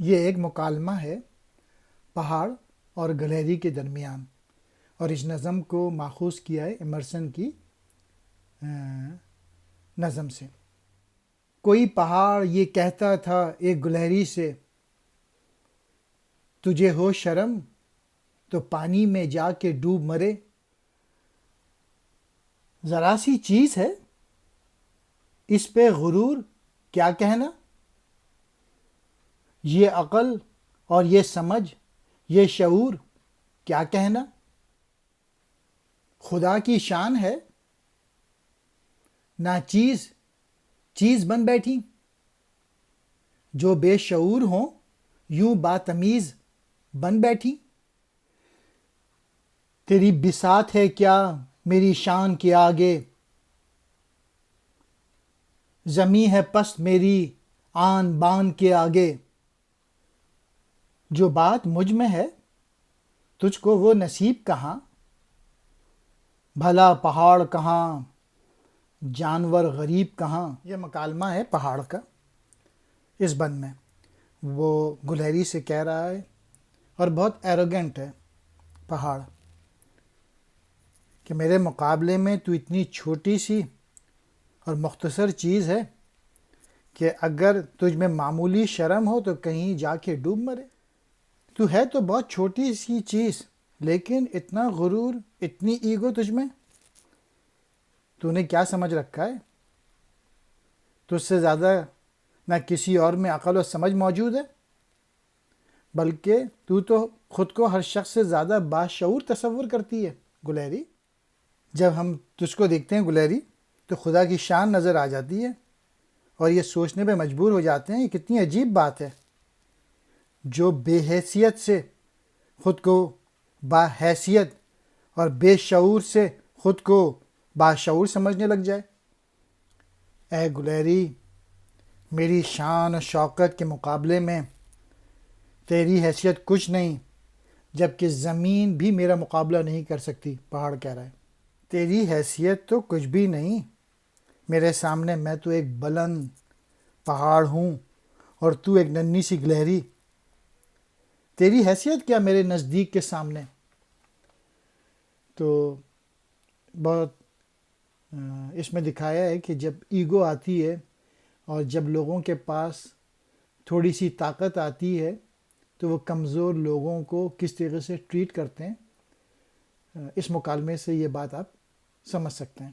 یہ ایک مکالمہ ہے پہاڑ اور گلہری کے درمیان، اور اس نظم کو ماخوذ کیا ہے ایمرسن کی نظم سے۔ کوئی پہاڑ یہ کہتا تھا ایک گلہری سے، تجھے ہو شرم تو پانی میں جا کے ڈوب مرے۔ ذرا سی چیز ہے اس پہ غرور کیا کہنا، یہ عقل اور یہ سمجھ یہ شعور کیا کہنا۔ خدا کی شان ہے نہ چیز چیز بن بیٹھی، جو بے شعور ہوں یوں باتمیز بن بیٹھی۔ تیری بساط ہے کیا میری شان کے آگے، زمیں ہے پست میری آن بان کے آگے۔ جو بات مجھ میں ہے تجھ کو وہ نصیب کہاں، بھلا پہاڑ کہاں جانور غریب کہاں۔ یہ مکالمہ ہے پہاڑ کا۔ اس بند میں وہ گلہری سے کہہ رہا ہے، اور بہت ایروگنٹ ہے پہاڑ، کہ میرے مقابلے میں تو اتنی چھوٹی سی اور مختصر چیز ہے کہ اگر تجھ میں معمولی شرم ہو تو کہیں جا کے ڈوب مرے۔ تو ہے تو بہت چھوٹی سی چیز، لیکن اتنا غرور، اتنی ایگو تجھ میں، تو نے کیا سمجھ رکھا ہے؟ تجھ سے زیادہ نہ کسی اور میں عقل و سمجھ موجود ہے، بلکہ تو خود کو ہر شخص سے زیادہ باشعور تصور کرتی ہے گلہری۔ جب ہم تجھ کو دیکھتے ہیں گلہری تو خدا کی شان نظر آ جاتی ہے، اور یہ سوچنے پہ مجبور ہو جاتے ہیں یہ کتنی عجیب بات ہے، جو بے حیثیت سے خود کو باحیثیت اور بے شعور سے خود کو باشعور سمجھنے لگ جائے۔ اے گلہری، میری شان و شوکت کے مقابلے میں تیری حیثیت کچھ نہیں، جبکہ زمین بھی میرا مقابلہ نہیں کر سکتی۔ پہاڑ کہہ رہا ہے تیری حیثیت تو کچھ بھی نہیں میرے سامنے، میں تو ایک بلند پہاڑ ہوں اور تو ایک ننھی سی گلہری، تیری حیثیت کیا میرے نزدیک کے سامنے۔ تو بہت اس میں دکھایا ہے کہ جب ایگو آتی ہے اور جب لوگوں کے پاس تھوڑی سی طاقت آتی ہے تو وہ کمزور لوگوں کو کس طریقے سے ٹریٹ کرتے ہیں، اس مکالمے سے یہ بات آپ سمجھ سکتے ہیں۔